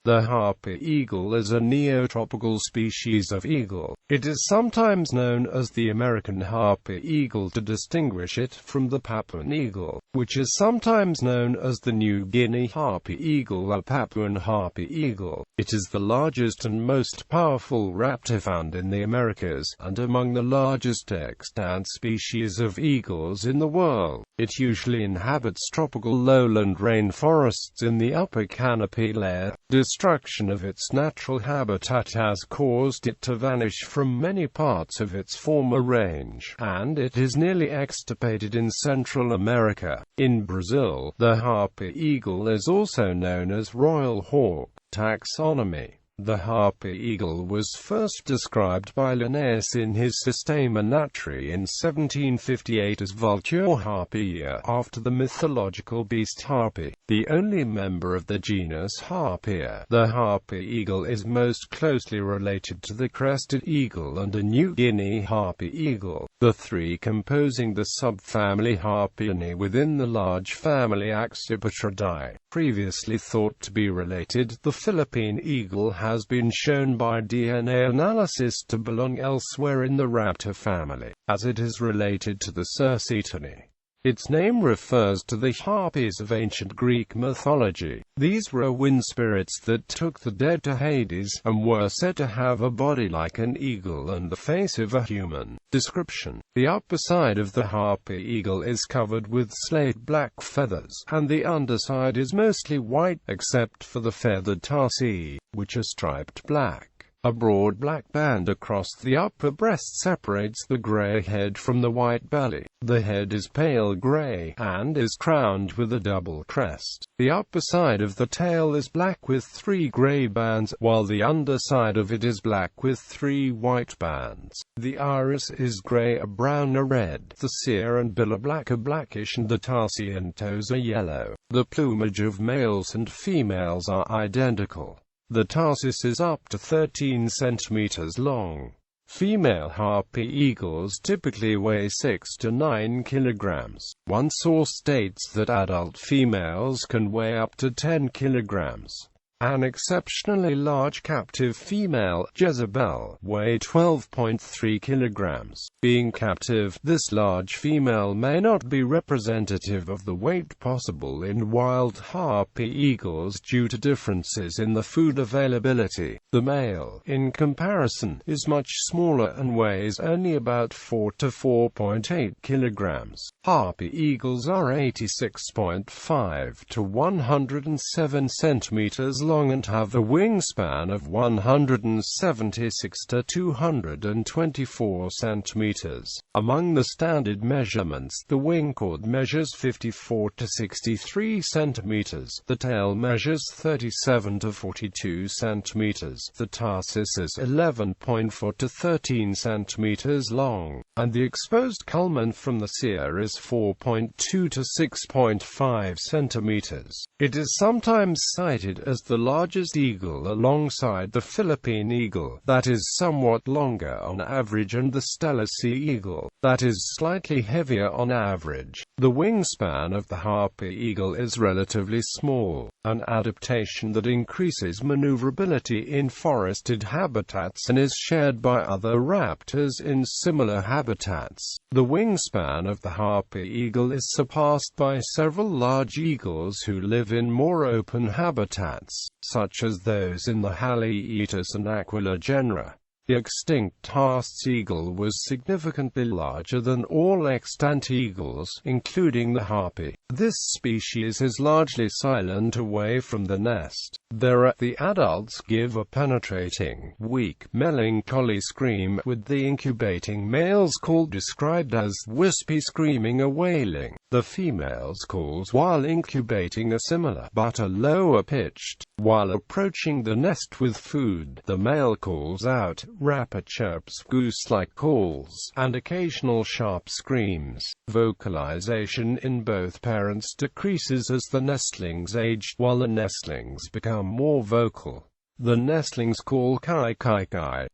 The Harpy eagle is a neotropical species of eagle. It is sometimes known as the American Harpy eagle to distinguish it from the Papuan eagle, which is sometimes known as the New Guinea Harpy eagle or Papuan Harpy eagle. It is the largest and most powerful raptor found in the Americas, and among the largest extant species of eagles in the world. It usually inhabits tropical lowland rainforests in the upper canopy layer. Destruction of its natural habitat has caused it to vanish from many parts of its former range, and it is nearly extirpated in Central America. In Brazil, the Harpy eagle is also known as royal hawk. Taxonomy. The Harpy eagle was first described by Linnaeus in his Systema Naturae in 1758 as Vultur harpyia, after the mythological beast Harpy, the only member of the genus Harpyia. The Harpy eagle is most closely related to the crested eagle and a New Guinea Harpy eagle, the three composing the subfamily Harpyinae within the large family Accipitridae. Previously thought to be related, the Philippine eagle has been shown by DNA analysis to belong elsewhere in the raptor family, as it is related to the Circetinae. Its name refers to the Harpies of ancient Greek mythology. These were wind spirits that took the dead to Hades, and were said to have a body like an eagle and the face of a human. Description: the upper side of the Harpy eagle is covered with slate-black feathers, and the underside is mostly white, except for the feathered tarsi, which are striped black. A broad black band across the upper breast separates the gray head from the white belly. The head is pale gray, and is crowned with a double crest. The upper side of the tail is black with 3 gray bands, while the underside of it is black with 3 white bands. The iris is gray or brown or red. The cere and bill are black or blackish, and the tarsi and toes are yellow. The plumage of males and females are identical. The tarsus is up to 13 centimeters long. Female Harpy eagles typically weigh 6 to 9 kilograms. One source states that adult females can weigh up to 10 kilograms. An exceptionally large captive female, Jezebel, weighed 12.3 kilograms. Being captive, this large female may not be representative of the weight possible in wild Harpy eagles due to differences in the food availability. The male, in comparison, is much smaller and weighs only about 4 to 4.8 kilograms. Harpy eagles are 86.5 to 107 centimeters long and have a wingspan of 176 to 224 centimeters. Among the standard measurements, the wing chord measures 54 to 63 centimeters, the tail measures 37 to 42 centimeters, the tarsus is 11.4 to 13 centimeters long, and the exposed culmen from the cere is 4.2 to 6.5 centimeters. It is sometimes cited as the largest eagle alongside the Philippine eagle, that is somewhat longer on average, and the Steller sea eagle, that is slightly heavier on average. The wingspan of the Harpy eagle is relatively small, an adaptation that increases maneuverability in forested habitats and is shared by other raptors in similar habitats. The wingspan of the Harpy eagle is surpassed by several large eagles who live in more open habitats, such as those in the Haliaeetus and Aquila genera. The extinct Haast's eagle was significantly larger than all extant eagles, including the Harpy. This species is largely silent away from the nest. The adults give a penetrating, weak, melancholy scream, with the incubating males' call described as wispy screaming or wailing. The females' calls while incubating are similar, but are lower pitched. While approaching the nest with food, the male calls out rapid chirps, goose-like calls, and occasional sharp screams. Vocalization in both parents decreases as the nestlings age, while the nestlings become more vocal. The nestlings call kai kai kai,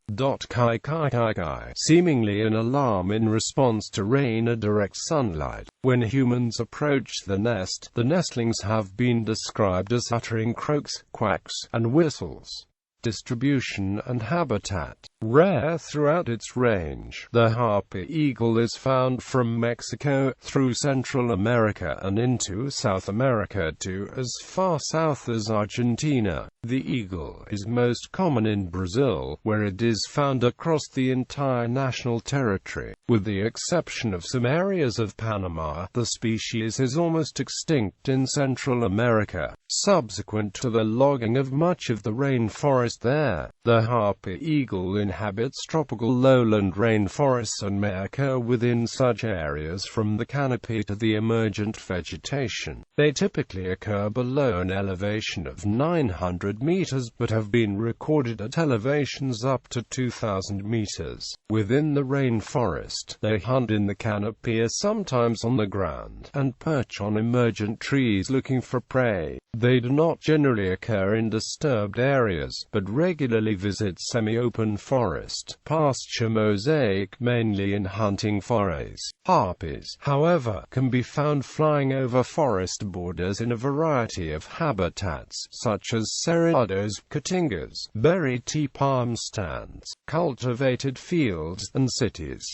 kai kai kai kai, seemingly in alarm in response to rain or direct sunlight. When humans approach the nest, the nestlings have been described as uttering croaks, quacks, and whistles. Distribution and habitat. Rare throughout its range, the harpy eagle is found from Mexico, through Central America and into South America to as far south as Argentina. The eagle is most common in Brazil, where it is found across the entire national territory. With the exception of some areas of Panama, the species is almost extinct in Central America, subsequent to the logging of much of the rainforest there. The harpy eagle inhabits tropical lowland rainforests and may occur within such areas from the canopy to the emergent vegetation. They typically occur below an elevation of 900 meters, but have been recorded at elevations up to 2,000 meters. Within the rainforest, they hunt in the canopy or sometimes on the ground, and perch on emergent trees looking for prey. They do not generally occur in disturbed areas, but regularly visit semi-open forest, pasture mosaic mainly in hunting forays. Harpies, however, can be found flying over forest borders in a variety of habitats, such as cerrados, caatingas, berry tea palm stands, cultivated fields, and cities.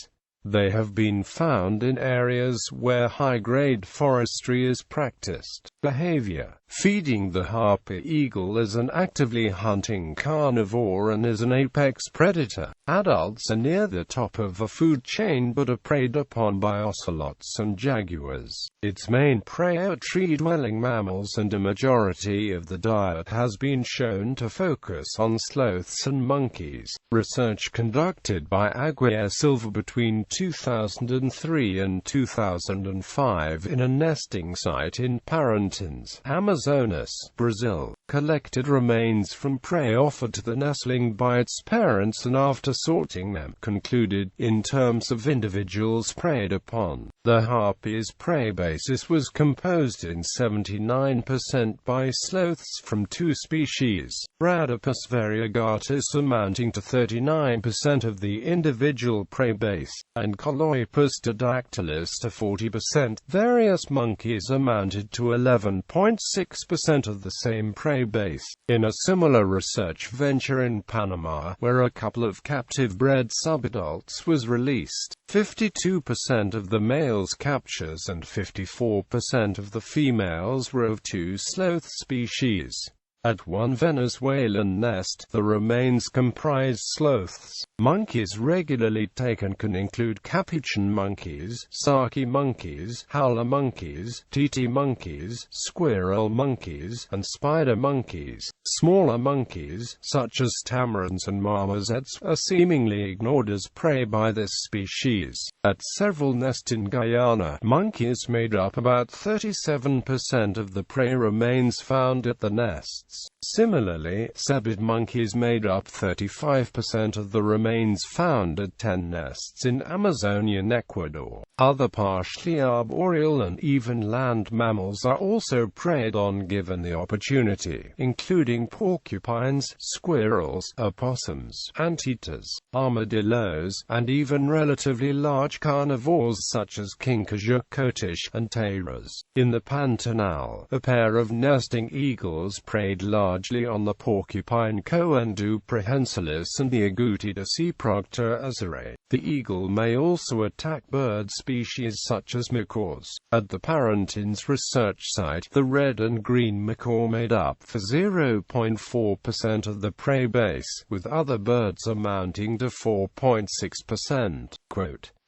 They have been found in areas where high-grade forestry is practiced. Behavior. Feeding. The harpy eagle is an actively hunting carnivore and is an apex predator. Adults are near the top of the food chain but are preyed upon by ocelots and jaguars. Its main prey are tree-dwelling mammals, and a majority of the diet has been shown to focus on sloths and monkeys. Research conducted by Aguirre Silva between 2003 and 2005 in a nesting site in Parintins, Amazonas, Brazil, collected remains from prey offered to the nestling by its parents and after sorting them, concluded, in terms of individuals preyed upon, the harpy's prey basis was composed in 79% by sloths from two species, Bradipus variegatus amounting to 39% of the individual prey base, and Coloipus didactylus to 40%. Various monkeys amounted to 11.6% of the same prey base. In a similar research venture in Panama, where a couple of captive-bred subadults was released, 52% of the males' captures and 54% of the females were of two sloth species. At one Venezuelan nest, the remains comprised sloths. Monkeys regularly taken can include capuchin monkeys, saki monkeys, howler monkeys, titi monkeys, squirrel monkeys, and spider monkeys. Smaller monkeys, such as tamarins and marmosets, are seemingly ignored as prey by this species. At several nests in Guyana, monkeys made up about 37% of the prey remains found at the nests. Similarly, cebid monkeys made up 35% of the remains found at 10 nests in Amazonian Ecuador. Other partially arboreal and even land mammals are also preyed on given the opportunity, including porcupines, squirrels, opossums, anteaters, armadillos, and even relatively large carnivores such as kingfisher, coatish, and taras. In the Pantanal, a pair of nesting eagles preyed largely on the porcupine Coendu prahensilis and the agouti proctor azare. The eagle may also attack bird species such as macaws. At the Parintins research site, the red and green macaw made up for 0.4% of the prey base, with other birds amounting to 4.6%.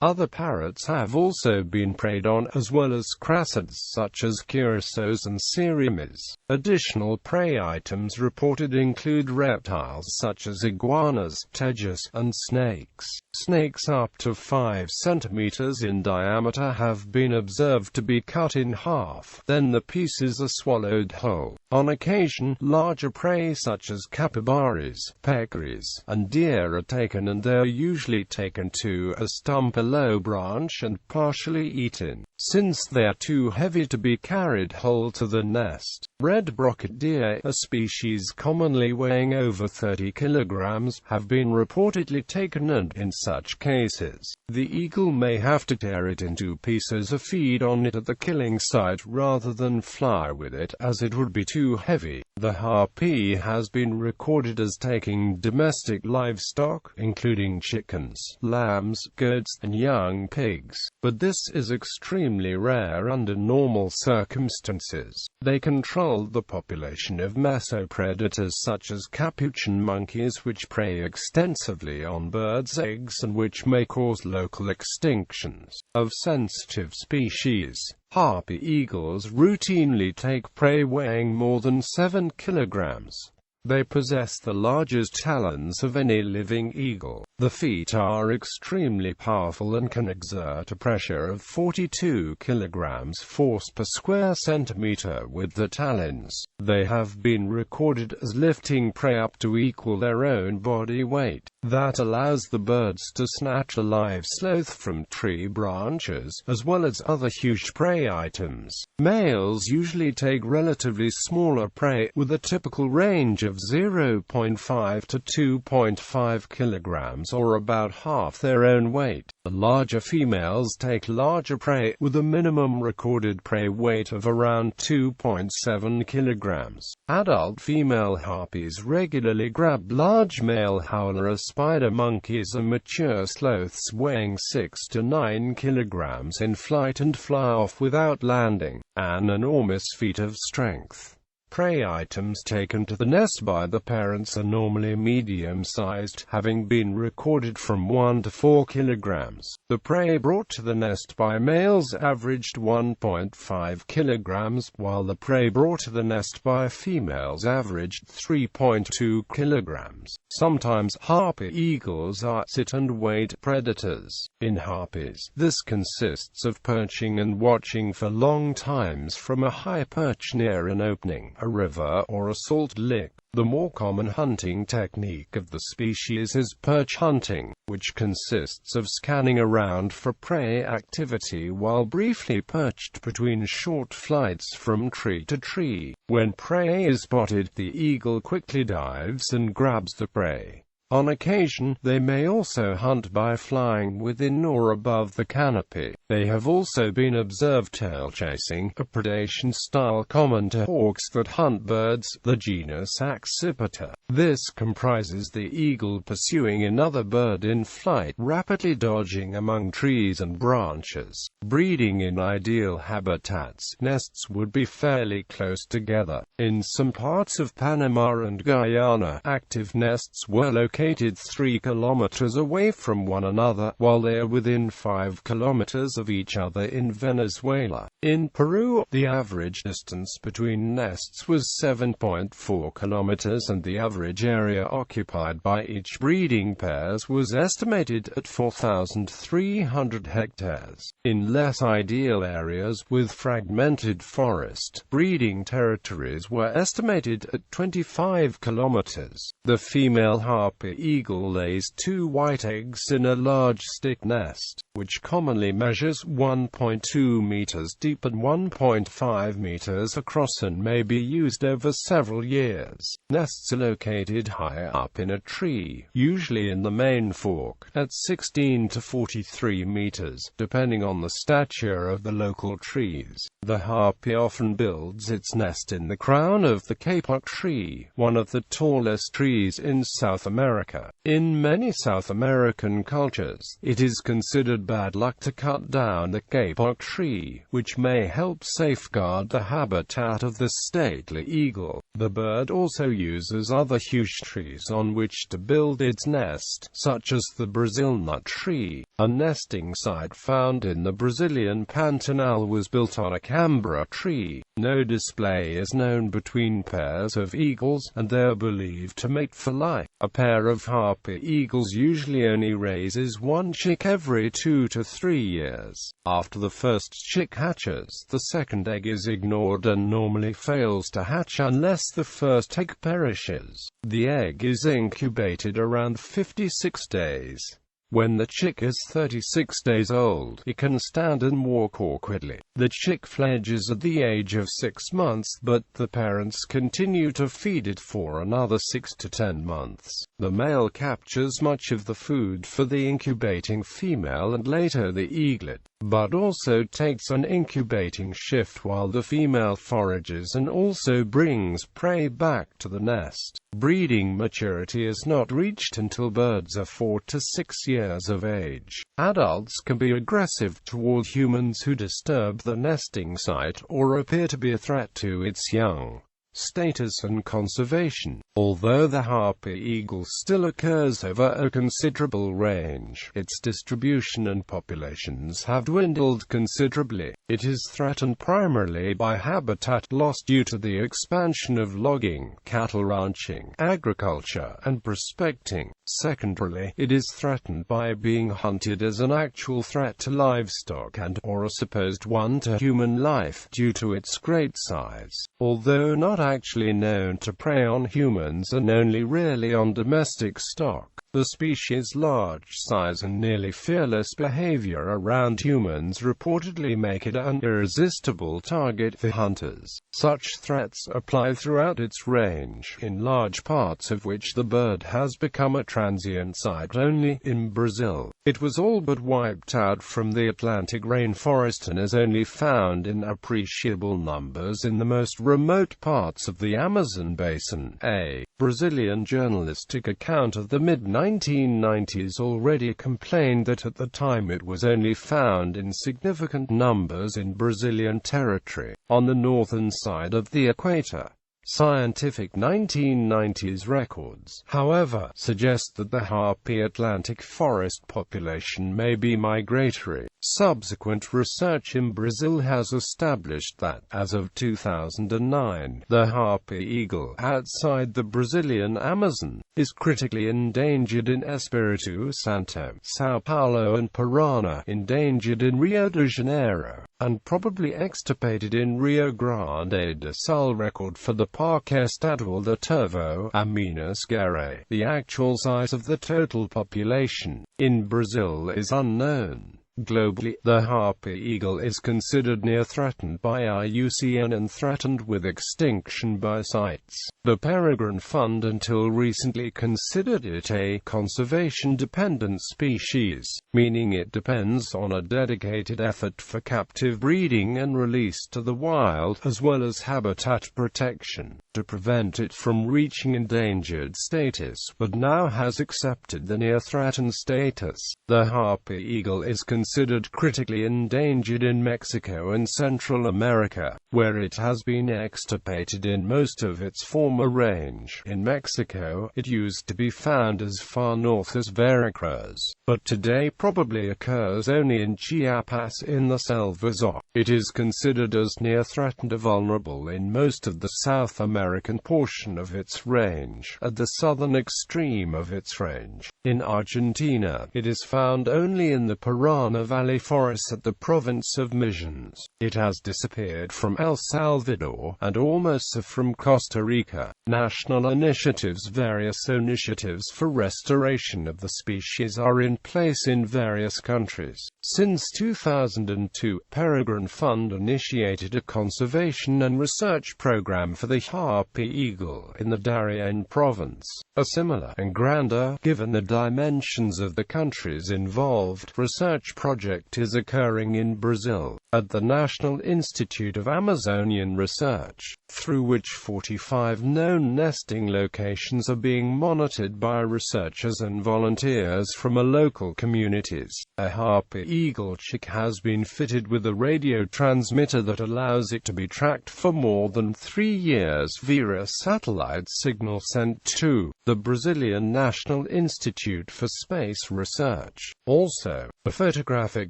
Other parrots have also been preyed on, as well as crassids such as curassows and sirenias. Additional prey items reported include reptiles such as iguanas, tejas, and snakes. Snakes up to 5 centimeters in diameter have been observed to be cut in half, then the pieces are swallowed whole. On occasion, larger prey such as capybaras, peccaries, and deer are taken, and they are usually taken to a stump, a low branch, and partially eaten, since they are too heavy to be carried whole to the nest. Red-brocked deer, a species commonly weighing over 30 kilograms, have been reportedly taken, and in such cases, the eagle may have to tear it into pieces or feed on it at the killing site rather than fly with it, as it would be too heavy. The harpy has been recorded as taking domestic livestock, including chickens, lambs, goats, and young pigs, but this is extremely rare under normal circumstances. They control the population of mesopredators such as capuchin monkeys, which prey extensively on birds' eggs and which may cause local extinctions of sensitive species. Harpy eagles routinely take prey weighing more than 7 kilograms. They possess the largest talons of any living eagle. The feet are extremely powerful and can exert a pressure of 42 kilograms force per square centimeter with the talons. They have been recorded as lifting prey up to equal their own body weight. That allows the birds to snatch a live sloth from tree branches, as well as other huge prey items. Males usually take relatively smaller prey, with a typical range of 0.5 to 2.5 kilograms, or about half their own weight. The larger females take larger prey, with a minimum recorded prey weight of around 2.7 kilograms. Adult female harpies regularly grab large male howler spider monkeys and mature sloths weighing 6 to 9 kilograms in flight and fly off without landing, an enormous feat of strength. Prey items taken to the nest by the parents are normally medium-sized, having been recorded from 1 to 4 kilograms. The prey brought to the nest by males averaged 1.5 kilograms, while the prey brought to the nest by females averaged 3.2 kilograms. Sometimes harpy eagles are sit-and-wait predators. In harpies, this consists of perching and watching for long times from a high perch near an opening, a river, or a salt lick. The more common hunting technique of the species is perch hunting, which consists of scanning around for prey activity while briefly perched between short flights from tree to tree. When prey is spotted, the eagle quickly dives and grabs the prey. On occasion, they may also hunt by flying within or above the canopy. They have also been observed tail-chasing, a predation style common to hawks that hunt birds, the genus Accipiter. This comprises the eagle pursuing another bird in flight, rapidly dodging among trees and branches. Breeding in ideal habitats, nests would be fairly close together. In some parts of Panama and Guyana, active nests were located 3 kilometers away from one another, while they are within 5 kilometers of each other in Venezuela. In Peru, the average distance between nests was 7.4 kilometers, and the average area occupied by each breeding pairs was estimated at 4,300 hectares. In less ideal areas with fragmented forest, breeding territories were estimated at 25 kilometers. The female harpy eagle lays 2 white eggs in a large stick nest, which commonly measures 1.2 meters deep and 1.5 meters across and may be used over several years. Nests are located high up in a tree, usually in the main fork, at 16 to 43 meters, depending on the stature of the local trees. The harpy often builds its nest in the crown of the kapok tree, one of the tallest trees in South America. In many South American cultures, it is considered bad luck to cut down the kapok tree, which may help safeguard the habitat of the stately eagle. The bird also uses other huge trees on which to build its nest, such as the Brazil nut tree. A nesting site found in the Brazilian Pantanal was built on a Canberra tree. No display is known between pairs of eagles, and they are believed to mate for life. A pair pair of harpy eagles usually only raises one chick every 2 to 3 years. After the first chick hatches, the second egg is ignored and normally fails to hatch unless the first egg perishes. The egg is incubated around 56 days. When the chick is 36 days old, it can stand and walk awkwardly. The chick fledges at the age of 6 months, but the parents continue to feed it for another 6 to 10 months. The male captures much of the food for the incubating female and later the eaglet, but also takes an incubating shift while the female forages and also brings prey back to the nest. Breeding maturity is not reached until birds are 4 to 6 years of age. Adults can be aggressive toward humans who disturb the nesting site or appear to be a threat to its young. Status and conservation. Although the harpy eagle still occurs over a considerable range, its distribution and populations have dwindled considerably. It is threatened primarily by habitat loss due to the expansion of logging, cattle ranching, agriculture, and prospecting. Secondarily, it is threatened by being hunted as an actual threat to livestock and/or a supposed one to human life due to its great size. Although not actually known to prey on humans and only rarely on domestic stock, the species' large size and nearly fearless behavior around humans reportedly make it an irresistible target for hunters. Such threats apply throughout its range, in large parts of which the bird has become a transient sight only. In Brazil, it was all but wiped out from the Atlantic rainforest and is only found in appreciable numbers in the most remote parts of the Amazon basin. A Brazilian journalistic account of the mid-1990s already complained that at the time it was only found in significant numbers in Brazilian territory, on the northern side of the equator. Scientific 1990s records, however, suggest that the harpy Atlantic forest population may be migratory. Subsequent research in Brazil has established that, as of 2009, the harpy eagle, outside the Brazilian Amazon, is critically endangered in Espírito Santo, São Paulo and Paraná, endangered in Rio de Janeiro, and probably extirpated in Rio Grande do Sul. Record for the Parque Estadual do Turvo, Minas Gerais. The actual size of the total population in Brazil is unknown. Globally, the harpy eagle is considered near threatened by IUCN and threatened with extinction by CITES. The Peregrine Fund until recently considered it a conservation-dependent species, meaning it depends on a dedicated effort for captive breeding and release to the wild, as well as habitat protection, to prevent it from reaching endangered status, but now has accepted the near-threatened status. The harpy eagle is considered critically endangered in Mexico and Central America, where it has been extirpated in most of its former range. In Mexico, it used to be found as far north as Veracruz, but today probably occurs only in Chiapas in the Salvador. It is considered as near threatened or vulnerable in most of the South American portion of its range, at the southern extreme of its range. In Argentina, it is found only in the Paraná Valley forests at the province of Misiones. It has disappeared from El Salvador, and almost from Costa Rica. National initiatives. Various initiatives for restoration of the species are in place in various countries. Since 2002, Peregrine Fund initiated a conservation and research program for the harpy eagle in the Darien province. A similar, and grander, given the dimensions of the countries involved, research project is occurring in Brazil, at the National Institute of Amazonian Research, through which 45 known nesting locations are being monitored by researchers and volunteers from local communities. A harpy eagle chick has been fitted with a radio transmitter that allows it to be tracked for more than 3 years via a satellite signal sent to the Brazilian National Institute for Space Research. Also, a photographic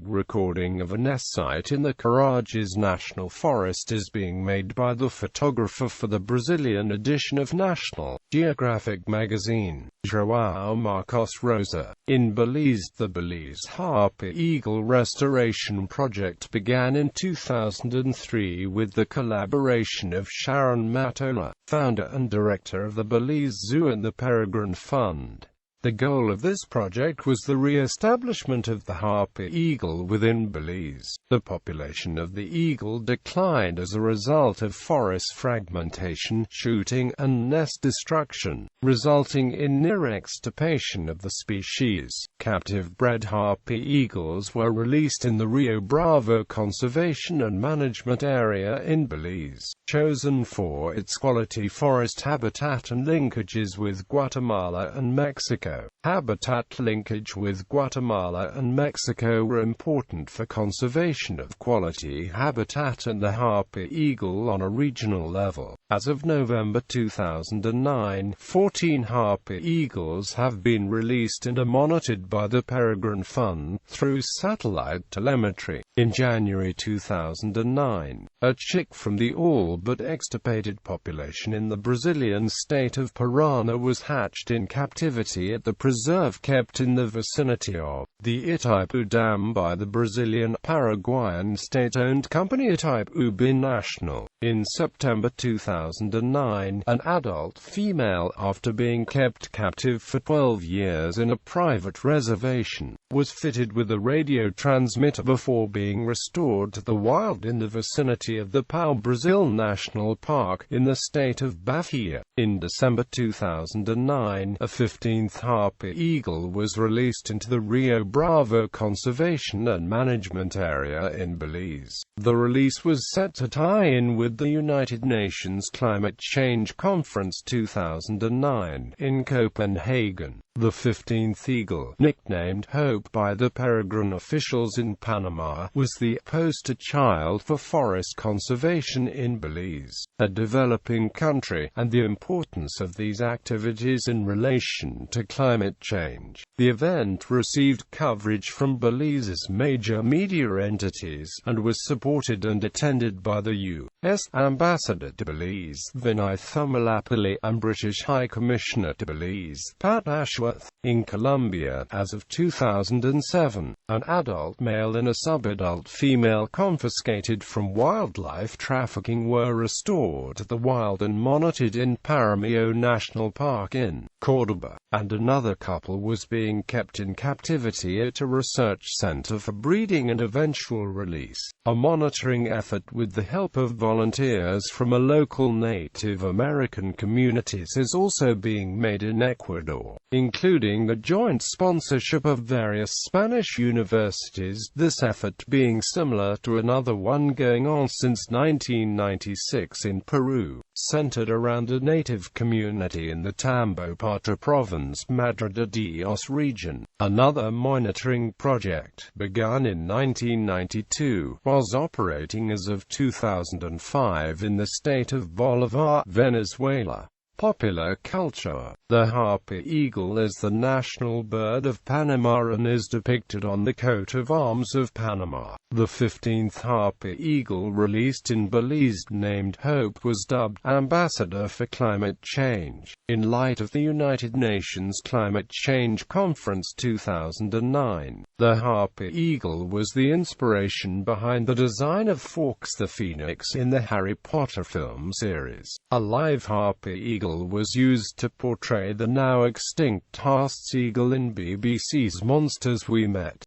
recording of a nest site in the the Corages National Forest is being made by the photographer for the Brazilian edition of National Geographic magazine, João Marcos Rosa. In Belize, the Belize Harpy Eagle Restoration Project began in 2003 with the collaboration of Sharon Matola, founder and director of the Belize Zoo, and the Peregrine Fund. The goal of this project was the re-establishment of the harpy eagle within Belize. The population of the eagle declined as a result of forest fragmentation, shooting, and nest destruction, resulting in near extirpation of the species. Captive-bred harpy eagles were released in the Rio Bravo Conservation and Management Area in Belize, chosen for its quality forest habitat and linkages with Guatemala and Mexico. Habitat linkage with Guatemala and Mexico were important for conservation of quality habitat and the harpy eagle on a regional level. As of November 2009, 14 harpy eagles have been released and are monitored by the Peregrine Fund through satellite telemetry. In January 2009, a chick from the all but extirpated population in the Brazilian state of Parana was hatched in captivity at the preserve kept in the vicinity of the Itaipu Dam by the Brazilian Paraguayan state-owned company Itaipu Binational. In September 2009, an adult female, after being kept captive for 12 years in a private reservation, was fitted with a radio transmitter before being restored to the wild in the vicinity of the Pau Brazil National Park in the state of Bahia. In December 2009, a 15th harpy eagle was released into the Rio Bravo Conservation and Management Area in Belize. The release was set to tie in with the United Nations Climate Change Conference 2009 in Copenhagen. The 15th eagle, nicknamed Hope by the Peregrine officials in Panama, was the poster child for forest conservation in Belize, a developing country, and the importance of these activities in relation to climate change. The event received coverage from Belize's major media entities, and was supported and attended by the U.S. Ambassador to Belize, Vinay Thumalapalli, and British High Commissioner to Belize, Pat Ashworth. In Colombia, as of 2007, an adult male and a subadult female confiscated from wildlife trafficking were restored to the wild and monitored in Paramillo National Park in Córdoba, and another couple was being kept in captivity at a research center for breeding and eventual release. A monitoring effort with the help of volunteers from a local Native American communities is also being made in Ecuador, including the joint sponsorship of various Spanish universities, this effort being similar to another one going on since 1996 in Peru, centered around a native community in the Tambopata province, Madre de Dios region. Another monitoring project, begun in 1992, was operating as of 2005 in the state of Bolivar, Venezuela. Popular culture. The harpy eagle is the national bird of Panama and is depicted on the coat of arms of Panama. The 15th harpy eagle released in Belize, named Hope, was dubbed Ambassador for Climate Change, in light of the United Nations Climate Change Conference 2009. The harpy eagle was the inspiration behind the design of Fawkes the Phoenix in the Harry Potter film series. A live harpy eagle was used to portray the now extinct Haast's eagle in BBC's Monsters We Met.